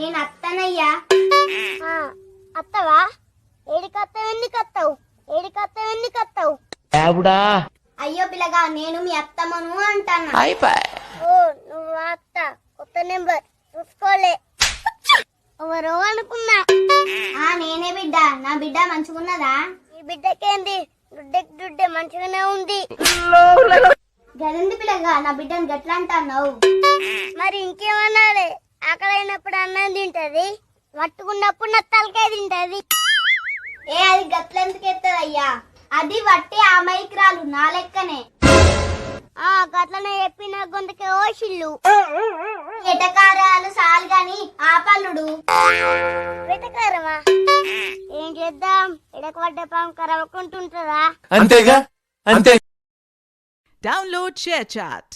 నేను అత్తనయ్యా. అత్తవా? ఏడికత్తవు? ఎందుకత్తవు? ఏడికత్తవు? అయ్యో పిల్లగా, నేను మీ అత్తమ్మను అంటాను. ఓ నువ్వు అత్త, కొత్త నెంబర్ చూసుకోలే. ఎవరో అనుకున్నా. నేనే బిడ్డ. నా బిడ్డ మంచిగున్నదా? ఈ బిడ్డకేంది, దుడ్డే మంచిగానే ఉంది. గదంది పిల్లగా, నా బిడ్డను గట్లా అంటున్నావు? మరి ఇంకేమన్నారే? ఆకలైనప్పుడు అన్నం తింటది, పట్టుకున్నప్పుడు నత్తలకే తింటది. అది గట్లెందుకు ఎత్తది అయ్యా? అది వట్టి అమాయకురాలు, నా లెక్కనే. గట్లనే చెప్పిన గొంతుకే ఓషిల్లు. ఎటకారాలు సాలు గాని ఆపల్లుడు. వెటకారమా? ఏం చేద్దాం, ఎడకబడ్డ పాము కరవకుంటుంటదా? అంతేగా అంతే. Download ShareChat.